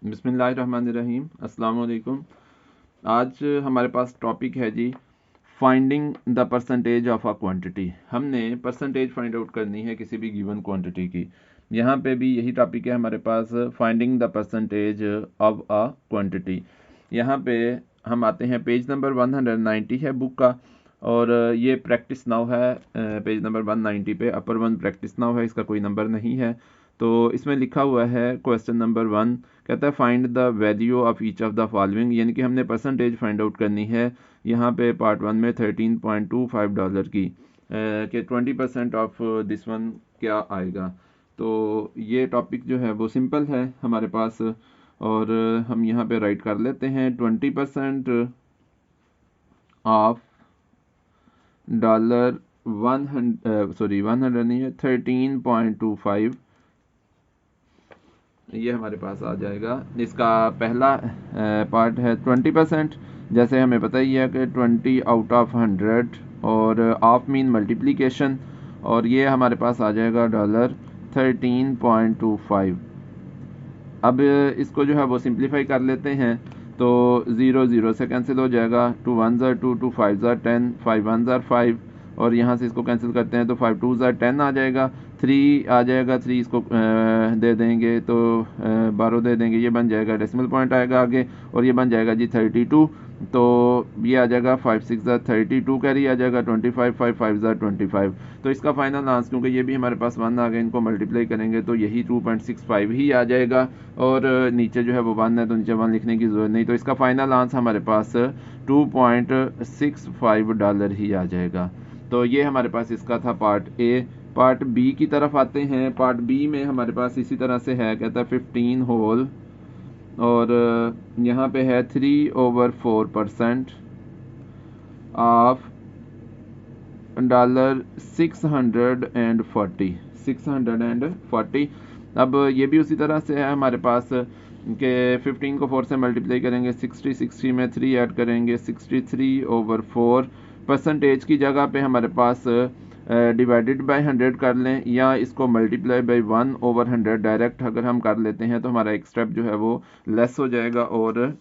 बिस्मिल्लाहिर्रहमानिर्रहीम, अस्सलाम वालेकुम। आज हमारे पास टॉपिक है जी finding the percentage of a quantity. हमने परसेंटेज फाइंड आउट करनी है किसी भी गिवन क्वांटिटी की। यहाँ पे भी यही टॉपिक है हमारे पास, finding the percentage of a quantity. यहाँ पे हम आते हैं, पेज नंबर 190 है बुक का, और ये प्रैक्टिस नाउ है पेज नंबर 190 पे। अपर वन प्रैक्टिस नाउ है, इसका कोई नंबर नहीं है। तो इसमें लिखा हुआ है क्वेश्चन नंबर 1, कहता है find the value of each of the following, यानी कि हमने परसेंटेज फाइंड आउट करनी है। यहाँ पे पार्ट 1 में $13.25 की कि 20% ऑफ दिस वन क्या आएगा। तो ये टॉपिक जो है वो सिंपल है हमारे पास, और हम यहाँ पे राइट कर लेते हैं 20% ऑफ $100 नहीं है, 13.25, ये हमारे पास आ जाएगा। इसका पहला पार्ट है 20%। जैसे हमें पता ही है कि 20 आउट ऑफ 100, और ऑफ मीन मल्टीप्लिकेशन, और ये हमारे पास आ जाएगा $13.25। अब इसको जो है वो सिंप्लीफाई कर लेते हैं, तो 0 0 से कैंसिल हो जाएगा, 2 1 ज़ा 2, 2 5 ज़ा 10, 5 1 ज़ा 5, और यहाँ से इसको कैंसिल करते हैं तो 5 2 ज़ा 10 आ जाएगा, 3 आ जाएगा, 3 इसको दे देंगे तो 12 दे देंगे, ये बन जाएगा, डेसिमल पॉइंट आएगा आगे, और ये बन जाएगा जी 32। तो ये आ जाएगा 5 6 ज़ा 32, कैरी आ जाएगा 25, 5 5 ज़ा 25। तो इसका फाइनल आंसर, क्योंकि ये भी हमारे पास 1 आ गए, इनको मल्टीप्लाई करेंगे तो यही 2.65 ही आ जाएगा, और नीचे जो है वो 1 है तो नीचे 1 लिखने की ज़रूरत नहीं। तो इसका फाइनल आंसर हमारे पास $2.65 ही आ जाएगा। तो ये हमारे पास इसका था पार्ट ए। पार्ट बी की तरफ आते हैं। पार्ट बी में हमारे पास इसी तरह से है, कहता है 15 होल, और यहाँ पे है 3/4% ऑफ $640। अब ये भी उसी तरह से है हमारे पास कि 15 को 4 से मल्टीप्लाई करेंगे, 60 में 3 ऐड करेंगे, 63/4। परसेंटेज की जगह पे हमारे पास डिवाइडेड बाय 100 कर लें, या इसको मल्टीप्लाई बाय 1/100 डायरेक्ट अगर हम कर लेते हैं तो हमारा एक स्टेप जो है वो लेस हो जाएगा, और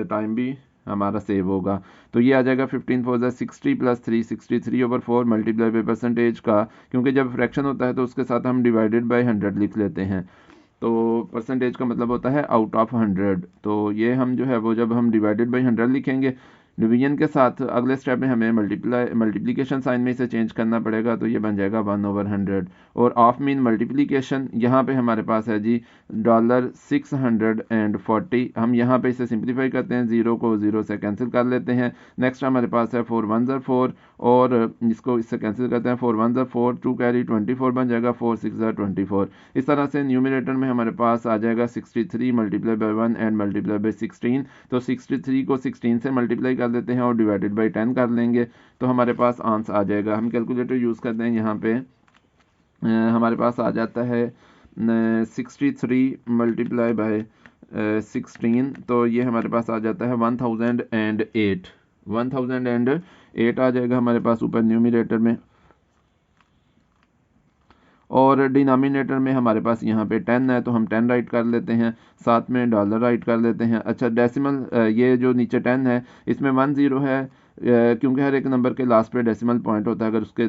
टाइम भी हमारा सेव होगा। तो ये आ जाएगा 15 4 60 प्लस 3, 63/4 मल्टीप्लाई बाई परसेंटेज का, क्योंकि जब फ्रैक्शन होता है तो उसके साथ हम डिवाइडेड बाई 100 लिख लेते हैं। तो परसेंटेज का मतलब होता है आउट ऑफ 100। तो ये हम जो है वो जब हम डिवाइडेड बाई 100 लिखेंगे, डिवीजन के साथ अगले स्टेप में हमें मल्टीप्लिकेशन साइन में इसे चेंज करना पड़ेगा, तो ये बन जाएगा 1/100। और ऑफ मीन मल्टीप्लिकेशन यहाँ पे हमारे पास है जी $640। हम यहाँ पे इसे सिंप्लीफाई करते हैं, 0 को 0 से कैंसिल कर लेते हैं। नेक्स्ट हमारे पास है 4 1 4, और इसको इससे कैंसिल करते हैं, 4 1 4, 2 कैरी 24 बन जाएगा, 4 6 24। इस तरह से न्यूमिनेटर में हमारे पास आ जाएगा 63 multiply by 1 and multiply by 16। तो 63 को 16 से मल्टीप्लाई कर देते हैं और डिवाइडेड बाई 10 कर लेंगे, तो हमारे पास आंसर आ जाएगा। हम कैलकुलेटर यूज़ करते हैं, यहाँ पे हमारे पास आ जाता है 63 मल्टीप्लाई बाय 16, तो ये हमारे पास आ जाता है 1008। 1008 आ जाएगा हमारे पास ऊपर न्यूमिनेटर में, और डिनोमिनेटर में हमारे पास यहाँ पे 10 है तो हम 10 राइट कर लेते हैं, साथ में डॉलर राइट कर लेते हैं। अच्छा, डेसिमल, ये जो नीचे 10 है इसमें 1 0 है, क्योंकि हर एक नंबर के लास्ट पे डेसिमल पॉइंट होता है, अगर उसके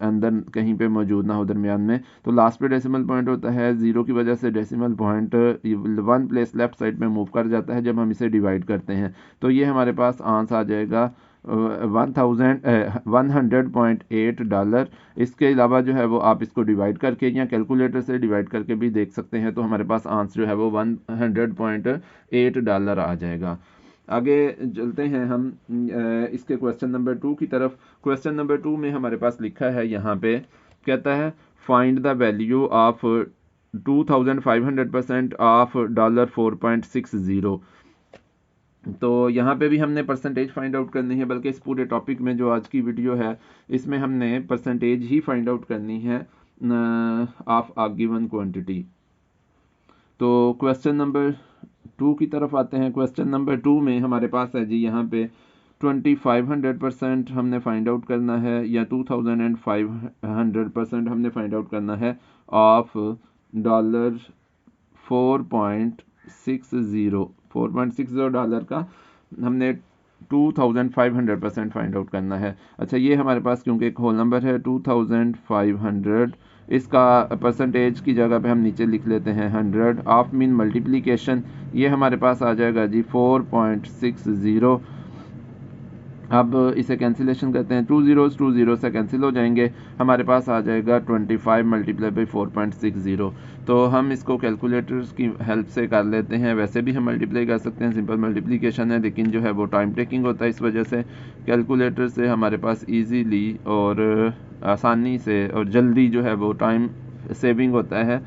अंदर कहीं पे मौजूद ना हो दरमियान में, तो लास्ट पे डेसिमल पॉइंट होता है। 0 की वजह से decimal point 1 place left side में मूव कर जाता है जब हम इसे डिवाइड करते हैं। तो ये हमारे पास आंसर आ जाएगा 100.8 डॉलर। इसके अलावा जो है वो आप इसको डिवाइड करके या कैलकुलेटर से डिवाइड करके भी देख सकते हैं, तो हमारे पास आंसर जो है वो $100.8 आ जाएगा। आगे चलते हैं हम इसके क्वेश्चन नंबर 2 की तरफ। क्वेश्चन नंबर 2 में हमारे पास लिखा है, यहाँ पे कहता है find the value of 2500% of $4.60। तो यहाँ पे भी हमने परसेंटेज फाइंड आउट करनी है, बल्कि इस पूरे टॉपिक में जो आज की वीडियो है इसमें हमने परसेंटेज ही फाइंड आउट करनी है ऑफ अ गिवन क्वांटिटी। तो क्वेश्चन नंबर 2 की तरफ आते हैं। क्वेश्चन नंबर 2 में हमारे पास है जी, यहाँ पे 2500% हमने फाइंड आउट करना है, या 2500% हमने फाइंड आउट करना है ऑफ $4.60। 4.60 डॉलर का हमने 2500% फाइंड आउट करना है। अच्छा, ये हमारे पास क्योंकि एक होल नंबर है 2500, इसका परसेंटेज की जगह पे हम नीचे लिख लेते हैं 100। ऑफ मीन मल्टीप्लिकेशन ये हमारे पास आ जाएगा जी 4.60। अब इसे कैंसिलेशन करते हैं, 2 zeros से कैंसिल हो जाएंगे, हमारे पास आ जाएगा 25 मल्टीप्लाई बाई 4.60। तो हम इसको कैलकुलेटर्स की हेल्प से कर लेते हैं। वैसे भी हम मल्टीप्लाई कर सकते हैं, सिंपल मल्टीप्लिकेशन है, लेकिन जो है वो टाइम टेकिंग होता है, इस वजह से कैलकुलेटर से हमारे पास ईजीली और आसानी से और जल्दी जो है वो टाइम सेविंग होता है,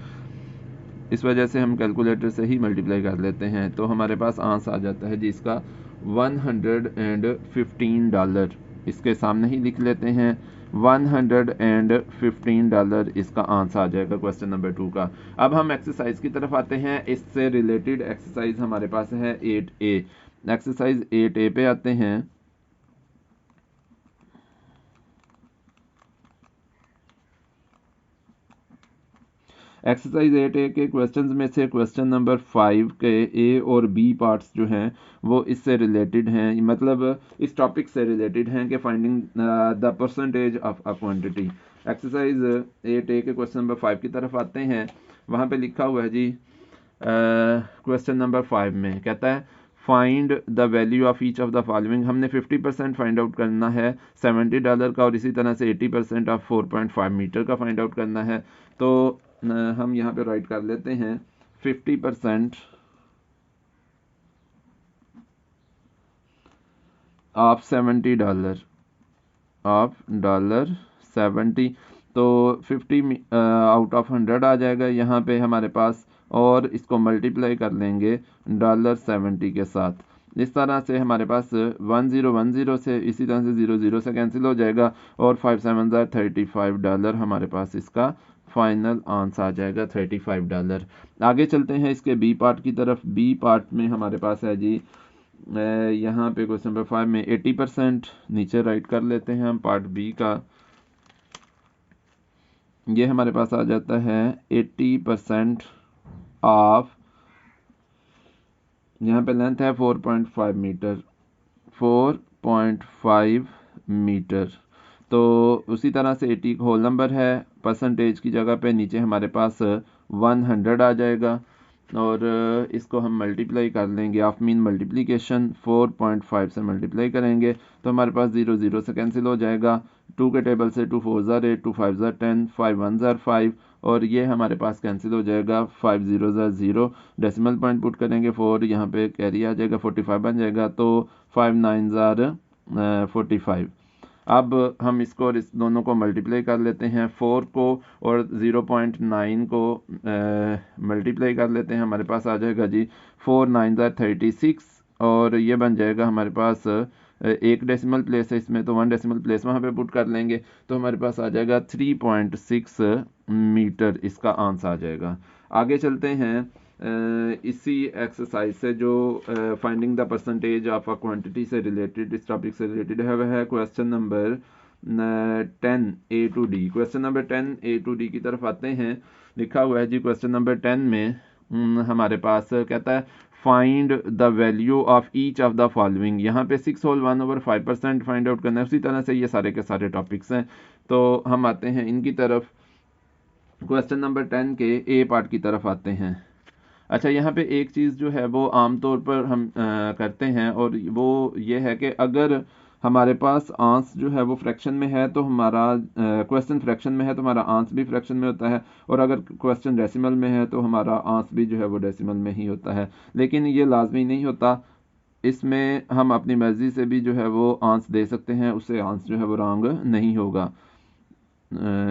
इस वजह से हम कैलकुलेटर से ही मल्टीप्लाई कर लेते हैं। तो हमारे पास आंसर आ जाता है जी इसका $115। इसके सामने ही लिख लेते हैं $115 इसका आंसर आ जाएगा क्वेश्चन नंबर 2 का। अब हम एक्सरसाइज की तरफ आते हैं। इससे रिलेटेड एक्सरसाइज हमारे पास है 8A। एक्सरसाइज 8A पे आते हैं। एक्सरसाइज 8A के क्वेश्चंस में से क्वेश्चन नंबर 5 के ए और बी पार्ट्स जो हैं वो इससे रिलेटेड हैं, मतलब इस टॉपिक से रिलेटेड हैं कि finding the percentage of a quantity. Exercise 8A के क्वेश्चन नंबर 5 की तरफ आते हैं। वहाँ पे लिखा हुआ है जी क्वेश्चन नंबर 5 में कहता है find the value of each of the following. हमने 50% फाइंड आउट करना है $70 का, और इसी तरह से 80% ऑफ 4.5 मीटर का फाइंड आउट करना है। तो हम यहाँ पे राइट कर लेते हैं 50% ऑफ $70 ऑफ $70। तो 50 आउट ऑफ 100 आ जाएगा यहाँ पे हमारे पास, और इसको मल्टीप्लाई कर लेंगे $70 के साथ। इस तरह से हमारे पास 1010 से, इसी तरह से 00 से कैंसिल हो जाएगा, और 5 7 $35 हमारे पास इसका फाइनल आंसर आ जाएगा $35। आगे चलते हैं इसके बी पार्ट की तरफ। बी पार्ट में हमारे पास है जी यहाँ पे क्वेश्चन नंबर 5 में 80%, नीचे राइट कर लेते हैं हम पार्ट बी का। ये हमारे पास आ जाता है 80% ऑफ, यहाँ पे लेंथ है 4.5 मीटर, 4.5 मीटर। तो उसी तरह से 80 होल नंबर है, परसेंटेज की जगह पे नीचे हमारे पास 100 आ जाएगा, और इसको हम मल्टीप्लाई कर लेंगे, ऑफ मीन मल्टीप्लिकेशन 4.5 से मल्टीप्लाई करेंगे तो हमारे पास 00 से कैंसिल हो जाएगा। 2 के टेबल से 2 4 ज़ार 8, 2 5 ज़ार 10, 5 1 ज़ार 5, और ये हमारे पास कैंसिल हो जाएगा। 5 0 ज़ार 0, डेसिमल पॉइंट पुट करेंगे 4, यहाँ पे कैरी आ जाएगा 45 बन जाएगा, तो 5 9 ज़ार 45। अब हम इसको और इस दोनों को मल्टीप्लाई कर लेते हैं, 4 को और 0.9 को मल्टीप्लाई कर लेते हैं, हमारे पास आ जाएगा जी 4 9 36, और ये बन जाएगा हमारे पास एक डेसिमल प्लेस है इसमें, तो 1 डेसिमल प्लेस वहाँ पे पुट कर लेंगे, तो हमारे पास आ जाएगा 3.6 मीटर इसका आंसर आ जाएगा। आगे चलते हैं इसी एक्सरसाइज से जो finding the percentage of a quantity से रिलेटेड, इस टॉपिक से रिलेटेड है, वह है question number 10A to D। Question number 10A to D की तरफ आते हैं। लिखा हुआ है जी क्वेश्चन नंबर 10 में हमारे पास कहता है find the value of each of the following. यहाँ पे 6 होल 1/5% फाइंड आउट करना है। उसी तरह से ये सारे के सारे टॉपिक्स हैं, तो हम आते हैं इनकी तरफ। क्वेश्चन नंबर 10 के ए पार्ट की तरफ आते हैं। अच्छा, यहाँ पे एक चीज़ जो है वो आमतौर पर हम करते हैं, और वो ये है कि अगर हमारे पास आंस जो है वो फ्रैक्शन में है तो हमारा क्वेश्चन फ्रैक्शन में है तो हमारा आंस भी फ्रैक्शन में होता है, और अगर क्वेश्चन डेसिमल में है तो हमारा आंस भी जो है वो डेसिमल में ही होता है। लेकिन ये लाजमी नहीं होता, इसमें हम अपनी मर्ज़ी से भी जो है वो आंस दे सकते हैं, उससे आंस जो है वो रॉन्ग नहीं होगा।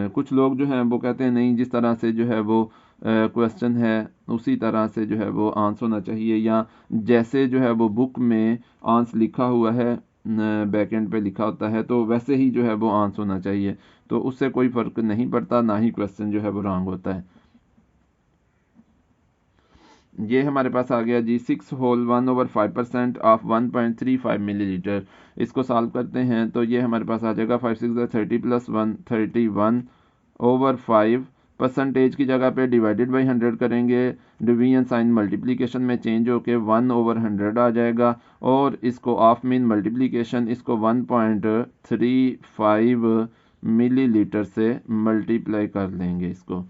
कुछ लोग जो हैं वो कहते हैं नहीं, जिस तरह से जो है वो क्वेश्चन है उसी तरह से जो है वो आंसर होना चाहिए, या जैसे जो है वो बुक में आंसर लिखा हुआ है, बैक एंड पे लिखा होता है, तो वैसे ही जो है वो आंसर होना चाहिए, तो उससे कोई फ़र्क नहीं पड़ता, ना ही क्वेश्चन जो है वो रॉन्ग होता है। ये हमारे पास आ गया जी 6 होल 1/5% ऑफ 1.35 मिलीलीटर। इसको सॉल्व करते हैं तो ये हमारे पास आ जाएगा 5 6 30 + 1 31/5 परसेंटेज की जगह पे डिवाइडेड बाई 100 करेंगे, डिवीजन साइन मल्टीप्लिकेशन में चेंज होके 1/100 आ जाएगा, और इसको ऑफ मीन मल्टीप्लिकेशन इसको 1.35 मिलीलीटर से मल्टीप्लाई कर लेंगे इसको,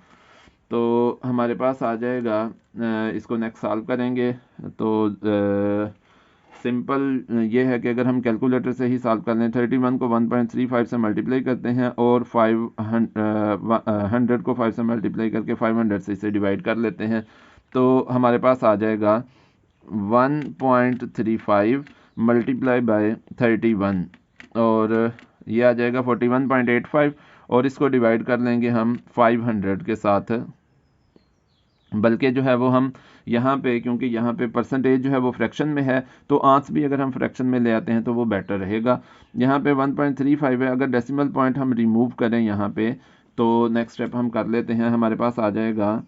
तो हमारे पास आ जाएगा। इसको नेक्स्ट सॉल्व करेंगे तो सिंपल ये है कि अगर हम कैलकुलेटर से ही सॉल्व कर लें, 31 को 1.35 से मल्टीप्लाई करते हैं और 100 को 5 से मल्टीप्लाई करके 500 से इसे डिवाइड कर लेते हैं, तो हमारे पास आ जाएगा 1.35 मल्टीप्लाई बाय 31, और ये आ जाएगा 41.85, और इसको डिवाइड कर लेंगे हम 500 के साथ, बल्कि जो है वो हम यहाँ पे, क्योंकि यहाँ पे परसेंटेज जो है वो फ्रैक्शन में है, तो आंस भी अगर हम फ्रैक्शन में ले आते हैं तो वो बेटर रहेगा। यहाँ पे 1.35 है, अगर डेसिमल पॉइंट हम रिमूव करें यहाँ पे, तो नेक्स्ट स्टेप हम कर लेते हैं, हमारे पास आ जाएगा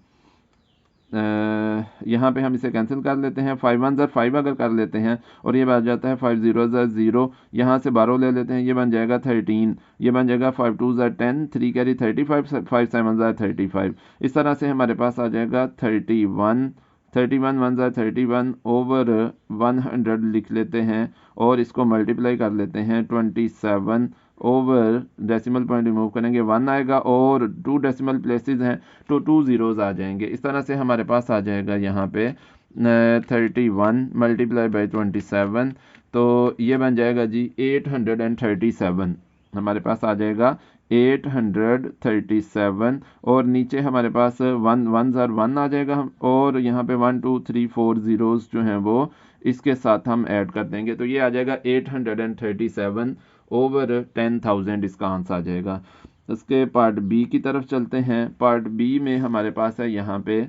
यहाँ पे हम इसे कैंसिल कर लेते हैं, 5 1 5 अगर कर लेते हैं, और ये बन जाता है 5 0 0, यहाँ से 12 ले लेते हैं, ये बन जाएगा 13, ये बन जाएगा 5 2 10, 3 कैरी 35, 5 7 35, इस तरह से हमारे पास आ जाएगा 31 1 31 ओवर 100 लिख लेते हैं, और इसको मल्टीप्लाई कर लेते हैं 27 ओवर, डेसिमल पॉइंट रिमूव करेंगे 1 आएगा, और 2 डेसिमल प्लेसेस हैं तो 2 ज़ीरोज़ आ जाएंगे, इस तरह से हमारे पास आ जाएगा यहाँ पे 31 मल्टीप्लाई बाई 27, तो ये बन जाएगा जी 837, हमारे पास आ जाएगा 837, और नीचे हमारे पास 1 1 1 आ जाएगा हम, और यहाँ पे 1 2 3 4 ज़ीरोज़ जो हैं वो इसके साथ हम ऐड कर देंगे, तो ये आ जाएगा 837 ओवर 10,000 इसका आंसर आ जाएगा। उसके पार्ट बी की तरफ चलते हैं। पार्ट बी में हमारे पास है यहाँ पे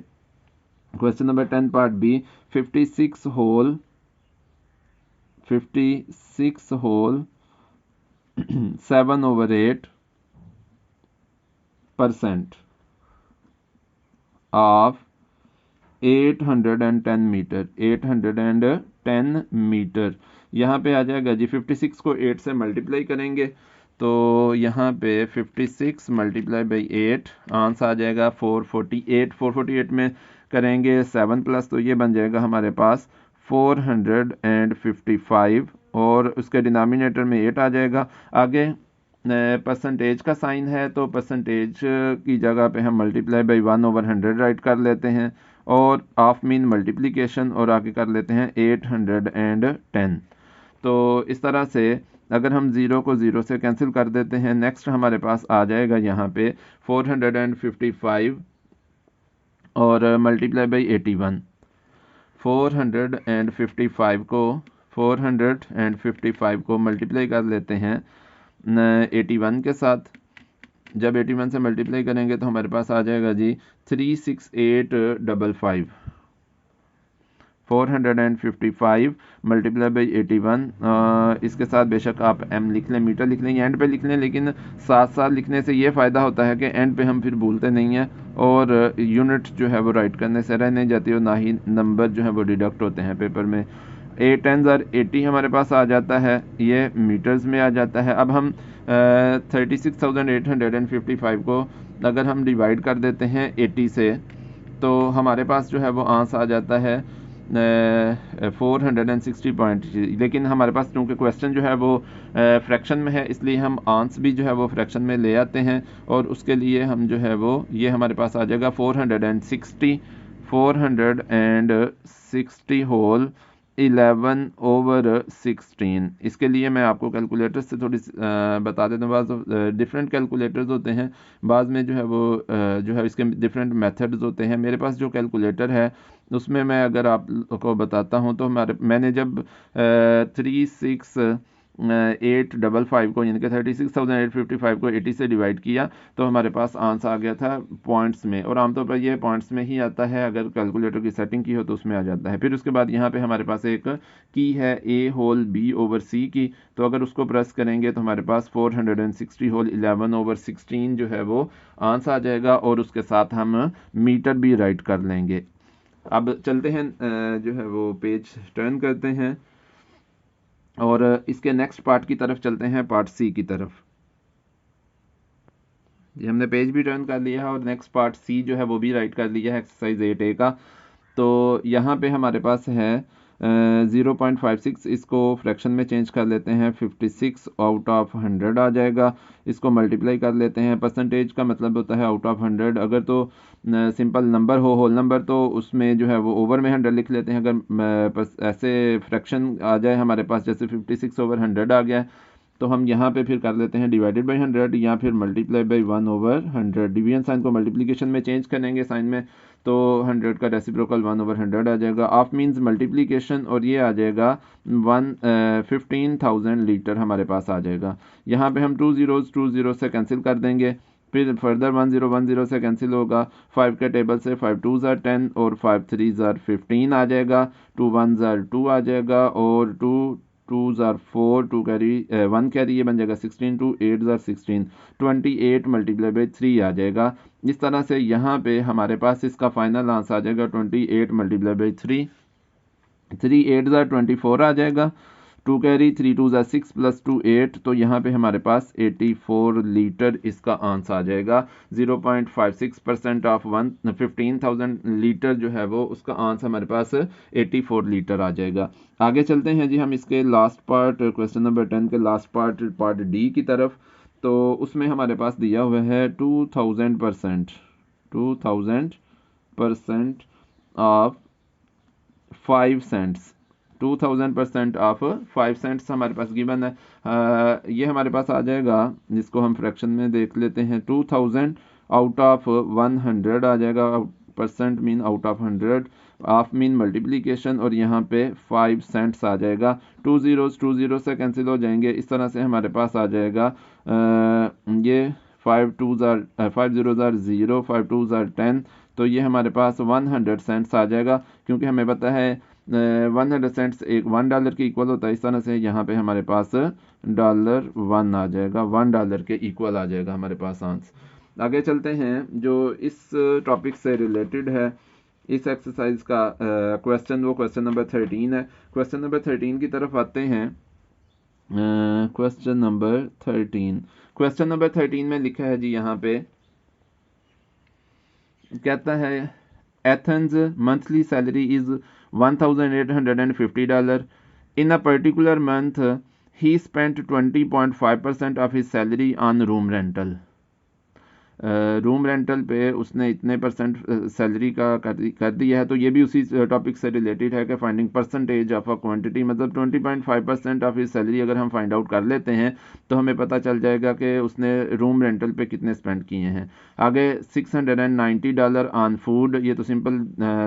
question number 10 part B, 56 whole 7/8% of 810 metre, 810 metre, यहाँ पे आ जाएगा जी 56 को 8 से मल्टीप्लाई करेंगे, तो यहाँ पे 56 मल्टीप्लाई बाई 8 आंसर आ जाएगा 448, 448 में करेंगे 7 प्लस, तो ये बन जाएगा हमारे पास 455, और उसके डिनोमिनेटर में 8 आ जाएगा। आगे परसेंटेज का साइन है, तो परसेंटेज की जगह पे हम मल्टीप्लाई बाई 1/100 राइट कर लेते हैं, और ऑफ मीन मल्टीप्लिकेशन, और आगे कर लेते हैं 810, तो इस तरह से अगर हम 0 को 0 से कैंसिल कर देते हैं, नेक्स्ट हमारे पास आ जाएगा यहाँ पे 455 और मल्टीप्लाई बाई 81, 455 को मल्टीप्लाई कर लेते हैं 81 के साथ, जब 81 से मल्टीप्लाई करेंगे तो हमारे पास आ जाएगा जी 36855, 455 मल्टीप्लाई बाई 81, इसके साथ बेशक आप m लिख लें, मीटर लिख लें, एंड पे लिख लें, लेकिन साथ साथ लिखने से ये फ़ायदा होता है कि एंड पे हम फिर भूलते नहीं हैं, और यूनिट जो है वो राइट करने से रह नहीं जाती, और ना ही नंबर जो है वो डिडक्ट होते हैं पेपर में। 8 10 80 हमारे पास आ जाता है, ये मीटर्स में आ जाता है। अब हम 36,855 को अगर हम डिवाइड कर देते हैं 80 से, तो हमारे पास जो है वो आंसर आ जाता है 460 लेकिन हमारे पास क्योंकि क्वेश्चन जो है वो फ्रैक्शन में है, इसलिए हम आंसर भी जो है वो फ्रैक्शन में ले आते हैं, और उसके लिए हम जो है वो ये हमारे पास आ जाएगा 460 होल 11/16। इसके लिए मैं आपको कैलकुलेटर से थोड़ी बता देता हूँ, बाज़ डिफरेंट कैलकुलेटर्स होते हैं, बाद में जो है वो जो है इसके डिफरेंट मेथड्स होते हैं। मेरे पास जो कैलकुलेटर है उसमें मैं अगर आपको बताता हूँ, तो मैंने जब 36,855 को यानी कि 36,855 को 80 से डिवाइड किया, तो हमारे पास आंसर आ गया था पॉइंट्स में, और आमतौर पर ये पॉइंट्स में ही आता है, अगर कैलकुलेटर की सेटिंग की हो तो उसमें आ जाता है। फिर उसके बाद यहाँ पे हमारे पास एक की है a whole b over c की, तो अगर उसको प्रेस करेंगे तो हमारे पास 460 होल 11/16 जो है वो आंसर आ जाएगा, और उसके साथ हम मीटर भी राइट कर लेंगे। अब चलते हैं जो है वो पेज टर्न करते हैं, और इसके नेक्स्ट पार्ट की तरफ चलते हैं, पार्ट सी की तरफ। ये हमने पेज भी टर्न कर लिया है और नेक्स्ट पार्ट सी जो है वो भी राइट कर लिया है एक्सरसाइज 8A का। तो यहाँ पे हमारे पास है 0.56, इसको फ्रैक्शन में चेंज कर लेते हैं, 56 आउट ऑफ 100 आ जाएगा। इसको मल्टीप्लाई कर लेते हैं, परसेंटेज का मतलब होता है आउट ऑफ 100। अगर तो सिंपल नंबर हो, होल नंबर, तो उसमें जो है वो ओवर में 100 लिख लेते हैं। अगर ऐसे फ्रैक्शन आ जाए हमारे पास, जैसे 56 ओवर 100 आ गया, तो हम यहाँ पे फिर कर लेते हैं डिवाइडेड बाई 100 या फिर मल्टीप्लाई बाई 1/100। डिवीजन साइन को मल्टीप्लिकेशन में चेंज करेंगे साइन में, तो 100 का रेसिप्रोकल 1/100 आ जाएगा। ऑफ मीन्स मल्टीप्लिकेशन, और ये आ जाएगा 15,000 लीटर हमारे पास आ जाएगा। यहाँ पे हम 2 जीरो से कैंसिल कर देंगे, फिर फर्दर 10 से कैंसिल होगा। 5 के टेबल से 5 2s are 10 और 5 3s are 15 आ जाएगा। 2 1s are 2 आ जाएगा और 2 2s are 4, 2 कैरी 1 कैरी, ये बन जाएगा 16, 2 8s are 16, 28 मल्टीप्लाई बाई 3 आ जाएगा। इस तरह से यहाँ पे हमारे पास इसका फाइनल आंसर आ जाएगा 28 मल्टीप्लाई बाई 3, 3 8s are 24 आ जाएगा। 2 कैरी 3 2s are 6 प्लस 2 8, तो यहाँ पे हमारे पास 84 लीटर इसका आंसर आ जाएगा। 0.56% ऑफ 15,000 लीटर जो है वो उसका आंसर हमारे पास 84 लीटर आ जाएगा। आगे चलते हैं जी हम इसके लास्ट पार्ट, क्वेश्चन नंबर 10 के लास्ट पार्ट, पार्ट डी की तरफ। तो उसमें हमारे पास दिया हुआ है 2000% ऑफ 5 सेंट्स। 2000% ऑफ 5 सेंट्स हमारे पास गिवन है। ये हमारे पास आ जाएगा, जिसको हम फ्रैक्शन में देख लेते हैं। 2000 आउट ऑफ 100 आ जाएगा, percent mean out of 100, of mean multiplication, और यहाँ पे 5 सेंट्स आ जाएगा। 2 जीरो से कैंसिल हो जाएंगे। इस तरह से हमारे पास आ जाएगा ये 5 0s are 0, 5 2s are 10, तो ये हमारे पास 100 सेंट्स आ जाएगा, क्योंकि हमें पता है 100 सेंट्स एक $1 के इक्वल होता है। इस तरह से यहाँ पे हमारे पास $1 आ जाएगा, $1 के इक्वल आ जाएगा हमारे पास आंसर। आगे चलते हैं, जो इस टॉपिक से रिलेटेड है इस एक्सरसाइज का क्वेश्चन, वो क्वेश्चन नंबर 13 है। क्वेश्चन नंबर 13 की तरफ आते हैं। क्वेश्चन नंबर 13 में लिखा है जी, यहाँ पे कहता है Athens monthly salary is $1,850 in a particular month he spent 20.5% of his salary on room rental. Room rental पे उसने इतने परसेंट सैलरी का कर दिया है। तो ये भी उसी टॉपिक से रिलेटेड है कि finding percentage of a quantity, मतलब 20.5% ऑफ हिज सैलरी अगर हम फाइंड आउट कर लेते हैं तो हमें पता चल जाएगा कि उसने रूम रेंटल पे कितने स्पेंड किए हैं। आगे $690 ऑन फूड, ये तो सिंपल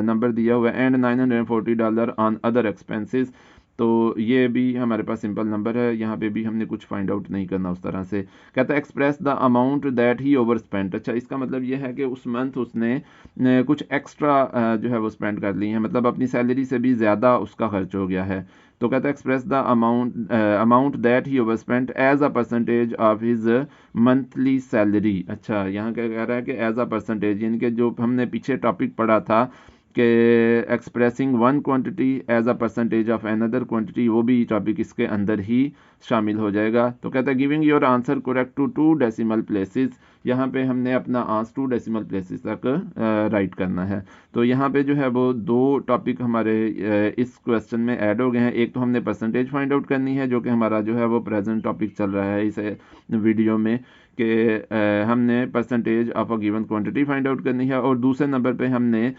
नंबर दिया हुआ है, एंड $940 ऑन अदर एक्सपेंसेस, तो ये भी हमारे पास सिंपल नंबर है। यहाँ पे भी हमने कुछ फाइंड आउट नहीं करना उस तरह से। कहता है express the amount that he over spent. अच्छा, इसका मतलब ये है कि उस मंथ उसने कुछ एक्स्ट्रा जो है वो स्पेंड कर ली है, मतलब अपनी सैलरी से भी ज़्यादा उसका खर्च हो गया है। तो कहता है express the amount that he over spent as a percentage of his monthly salary. अच्छा, यहाँ क्या कह रहा है कि एज अ परसेंटेज, यानी कि जो हमने पीछे टॉपिक पढ़ा था कि expressing one quantity as a percentage of another quantity, वो भी टॉपिक इसके अंदर ही शामिल हो जाएगा। तो कहता है giving your answer correct to 2 decimal places. यहाँ पे हमने अपना आंसर 2 डेसिमल प्लेसेस तक राइट करना है। तो यहाँ पे जो है वो 2 टॉपिक हमारे इस क्वेश्चन में ऐड हो गए हैं। एक तो हमने परसेंटेज फाइंड आउट करनी है, जो कि हमारा जो है वो प्रेजेंट टॉपिक चल रहा है इस वीडियो में, कि हमने percentage of a given quantity find out करनी है, और दूसरे नंबर पे हमने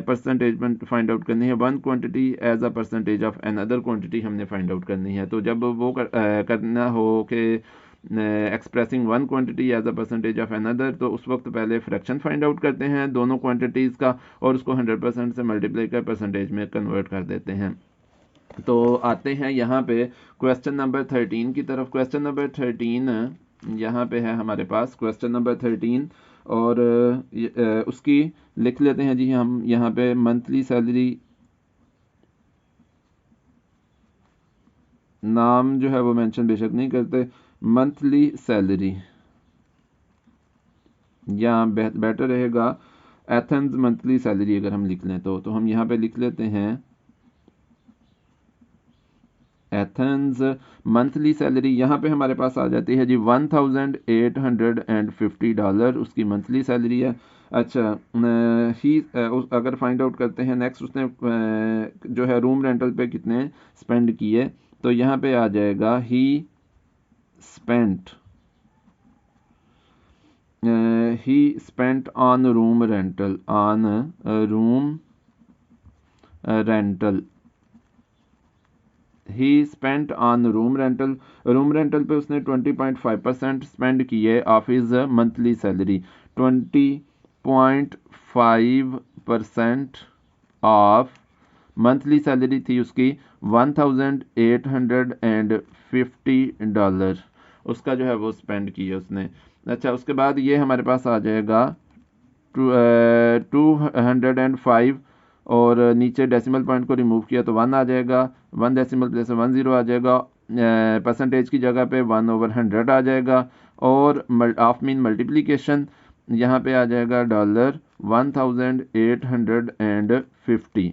परसेंटेज फाइंड आउट करनी है one quantity as a percentage of another quantity हमने फाइंड आउट करनी है। तो जब वो करना हो कि expressing one quantity as a percentage of another, तो उस वक्त पहले फ्रैक्शन फाइंड आउट करते हैं दोनों क्वांटिटीज़ का, और उसको 100% से मल्टीप्लाई कर परसेंटेज में कन्वर्ट कर देते हैं। तो आते हैं यहाँ पे क्वेश्चन नंबर 13 की तरफ। क्वेश्चन नंबर 13 यहाँ पे है हमारे पास, क्वेश्चन नंबर 13, और उसकी लिख लेते हैं जी हम यहाँ पे। मंथली सैलरी, नाम जो है वो मेंशन बेशक नहीं करते, मंथली सैलरी, या बेटर रहेगा एथेंस मंथली सैलरी अगर हम लिख लें तो हम यहाँ पे लिख लेते हैं एथेंस। मंथली सैलरी यहाँ पे हमारे पास आ जाती है जी $1850 उसकी मंथली सैलरी है। अच्छा ही अगर फाइंड आउट करते हैं नेक्स्ट उसने जो है रूम रेंटल पे कितने स्पेंड किए, तो यहाँ पे आ जाएगा ही spent on room rental he spent on room rental पे उसने 20.5% स्पेंड किए of his monthly salary. 20.5% of monthly salary थी उसकी $1850 उसका जो है वो स्पेंड किया उसने। अच्छा उसके बाद ये हमारे पास आ जाएगा 205 और नीचे डेसिमल पॉइंट को रिमूव किया तो 1 आ जाएगा, 1 डेसिमल प्लेस 10 आ जाएगा, परसेंटेज की जगह पे 1/100 आ जाएगा और ऑफ मीन मल्टीप्लिकेशन यहाँ पे आ जाएगा $1850।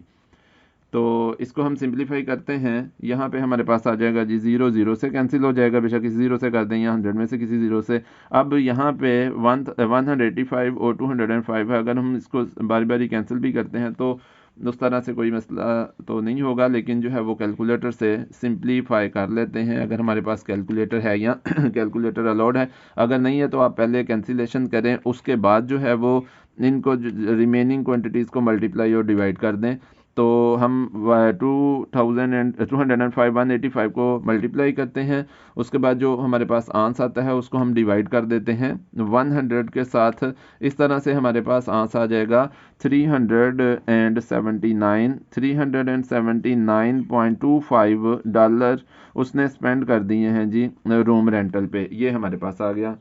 तो इसको हम सिंप्लीफाई करते हैं, यहाँ पे हमारे पास आ जाएगा जी 0 से कैंसिल हो जाएगा, बेशक किसी 0 से कर दें या 100 में से किसी 0 से। अब यहाँ पे 185 और 205 है, अगर हम इसको बारी बारी कैंसिल भी करते हैं तो उस तरह से कोई मसला तो नहीं होगा, लेकिन जो है वो कैलकुलेटर से सिंप्लीफाई कर लेते हैं अगर हमारे पास कैलकुलेटर है या कैलकुलेटर अलाउड है। अगर नहीं है तो आप पहले कैंसिलेशन करें, उसके बाद जो है वो इनको रिमेनिंग क्वांटिटीज़ को मल्टीप्लाई और डिवाइड कर दें। तो हम 185 को मल्टीप्लाई करते हैं, उसके बाद जो हमारे पास आंसर आता है उसको हम डिवाइड कर देते हैं 100 के साथ। इस तरह से हमारे पास आंसर आ जाएगा 379.25 उसने स्पेंड कर दिए हैं जी रूम रेंटल पे, ये हमारे पास आ गया।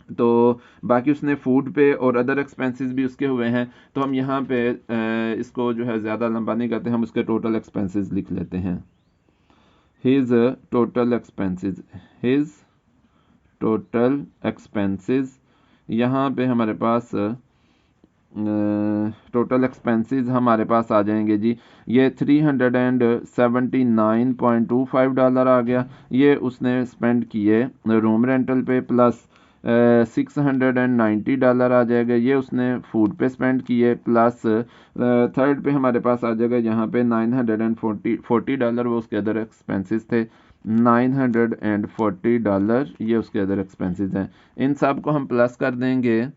तो बाकी उसने फूड पे और अदर एक्सपेंसेस भी उसके हुए हैं, तो हम यहाँ पे इसको जो है ज़्यादा लंबा नहीं करते, हम उसके टोटल एक्सपेंसेस लिख लेते हैं। हिज टोटल एक्सपेंसेस यहाँ पे हमारे पास टोटल एक्सपेंसेस हमारे पास आ जाएंगे जी, ये $379.25 आ गया, ये उसने स्पेंड किए रूम रेंटल पे, प्लस $690 आ जाएगा, ये उसने फूड पे स्पेंड किए, प्लस थर्ड पे हमारे पास आ जाएगा यहाँ पे $940 वो उसके अदर एक्सपेंसेस थे, $940 ये उसके अदर एक्सपेंसेस हैं। इन सब को हम प्लस कर देंगे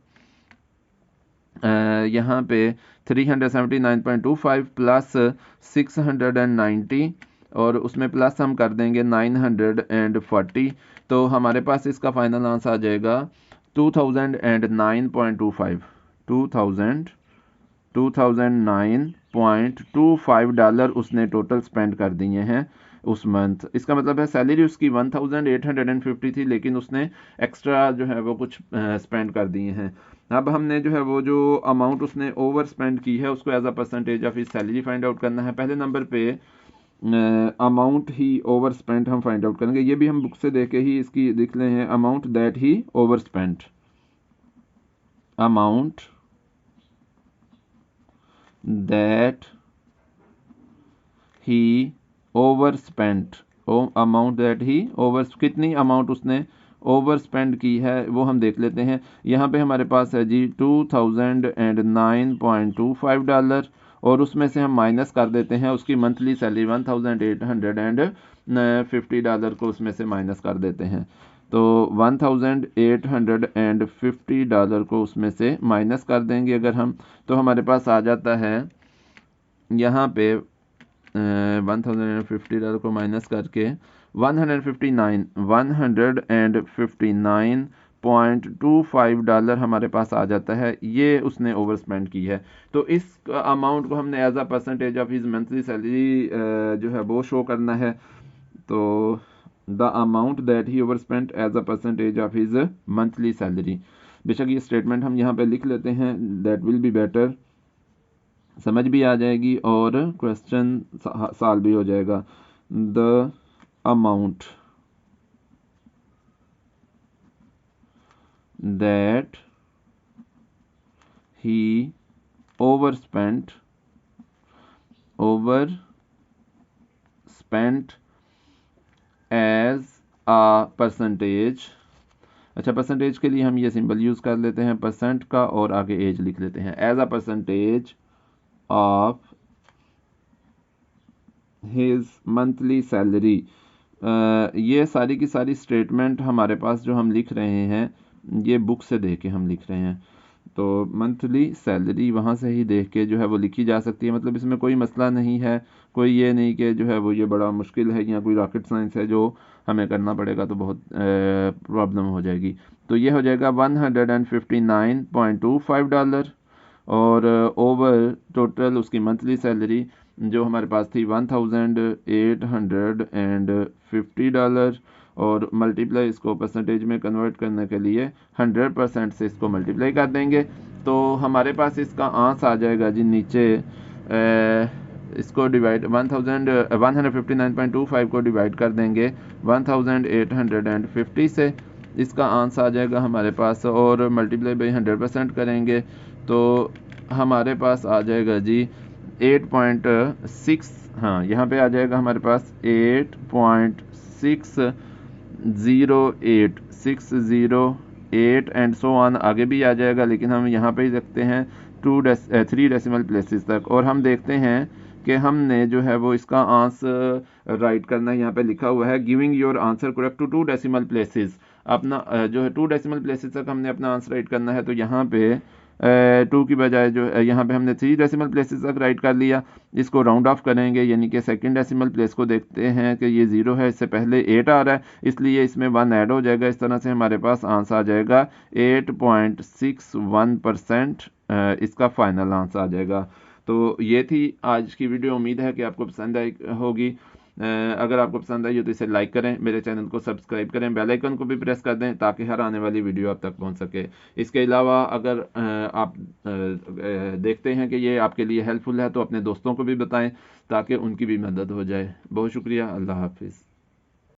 यहाँ पे 379.25 प्लस 690 और उसमें प्लस हम कर देंगे 940, तो हमारे पास इसका फाइनल आंसर आ जाएगा 2009.25 $2009.25 उसने टोटल स्पेंड कर दिए हैं उस मंथ। इसका मतलब है सैलरी उसकी 1850 थी, लेकिन उसने एक्स्ट्रा जो है वो कुछ स्पेंड कर दिए हैं। अब हमने जो है वो जो अमाउंट उसने ओवर स्पेंड की है उसको as a percentage of his salary find out करना है। पहले नंबर पे अमाउंट ही ओवर स्पेंड हम फाइंड आउट करेंगे, ये भी हम बुक से देख के ही इसकी लिख ले हैं, amount that he over spend, amount that he over spent, amount that he over, कितनी अमाउंट उसने ओवर स्पेंड की है वो हम देख लेते हैं। यहाँ पे हमारे पास है जी $2009.25 और उसमें से हम माइनस कर देते हैं उसकी मंथली सैलरी $1850 को उसमें से माइनस कर देते हैं। तो $1850 को उसमें से माइनस कर देंगे अगर हम, तो हमारे पास आ जाता है यहाँ पे $1050 को माइनस करके 159.25 हमारे पास आ जाता है, ये उसने ओवर स्पेंड की है। तो इस अमाउंट को हमने as a percentage of his monthly salary जो है वो शो करना है। तो the amount that he over spent as a percentage of his monthly salary, बेशक ये स्टेटमेंट हम यहाँ पे लिख लेते हैं, दैट विल बी बेटर, समझ भी आ जाएगी और क्वेश्चन सॉल्व भी हो जाएगा। The amount that he over spent as a percentage. अच्छा, परसेंटेज के लिए हम ये सिंबल यूज़ कर लेते हैं परसेंट का और आगे एज लिख लेते हैं। As a percentage of his monthly salary. ये सारी की सारी स्टेटमेंट हमारे पास जो हम लिख रहे हैं ये बुक से देख के हम लिख रहे हैं, तो मंथली सैलरी वहाँ से ही देख के जो है वो लिखी जा सकती है। मतलब इसमें कोई मसला नहीं है, कोई ये नहीं कि जो है वो ये बड़ा मुश्किल है या कोई रॉकेट साइंस है जो हमें करना पड़ेगा तो बहुत प्रॉब्लम हो जाएगी। तो ये हो जाएगा $159.25 और ओवर टोटल उसकी मंथली सैलरी जो हमारे पास थी $1,850 और मल्टीप्लाई इसको परसेंटेज में कन्वर्ट करने के लिए 100% से इसको मल्टीप्लाई कर देंगे तो हमारे पास इसका आंसर आ जाएगा जी नीचे। इसको डिवाइड 159.25 को डिवाइड कर देंगे 1850 से, इसका आंसर आ जाएगा हमारे पास और मल्टीप्लाई बाई 100% करेंगे तो हमारे पास आ जाएगा जी 8.6। हाँ, यहाँ पे आ जाएगा हमारे पास 8.608 एंड सो ऑन, आगे भी आ जाएगा लेकिन हम यहाँ पे ही रखते हैं 3 डेसिमल प्लेसेस तक। और हम देखते हैं कि हमने जो है वो इसका आंसर राइट करना है, यहाँ पे लिखा हुआ है giving your answer correct to 2 decimal places. अपना जो है 2 डेसिमल प्लेसेस तक हमने अपना आंसर राइट करना है, तो यहाँ पे 2 की बजाय जो यहाँ पे हमने 3 डेसिमल प्लेसेस तक राइट कर लिया। इसको राउंड ऑफ करेंगे यानी कि सेकंड डेसिमल प्लेस को देखते हैं कि ये 0 है, इससे पहले 8 आ रहा है इसलिए इसमें 1 ऐड हो जाएगा। इस तरह से हमारे पास आंसर आ जाएगा 8.61%, इसका फाइनल आंसर आ जाएगा। तो ये थी आज की वीडियो, उम्मीद है कि आपको पसंद आई होगी। अगर आपको पसंद आई हो तो इसे लाइक करें, मेरे चैनल को सब्सक्राइब करें, बेल आइकन को भी प्रेस कर दें ताकि हर आने वाली वीडियो आप तक पहुंच सके। इसके अलावा अगर आप देखते हैं कि ये आपके लिए हेल्पफुल है तो अपने दोस्तों को भी बताएं ताकि उनकी भी मदद हो जाए। बहुत शुक्रिया, अल्लाह हाफिज़।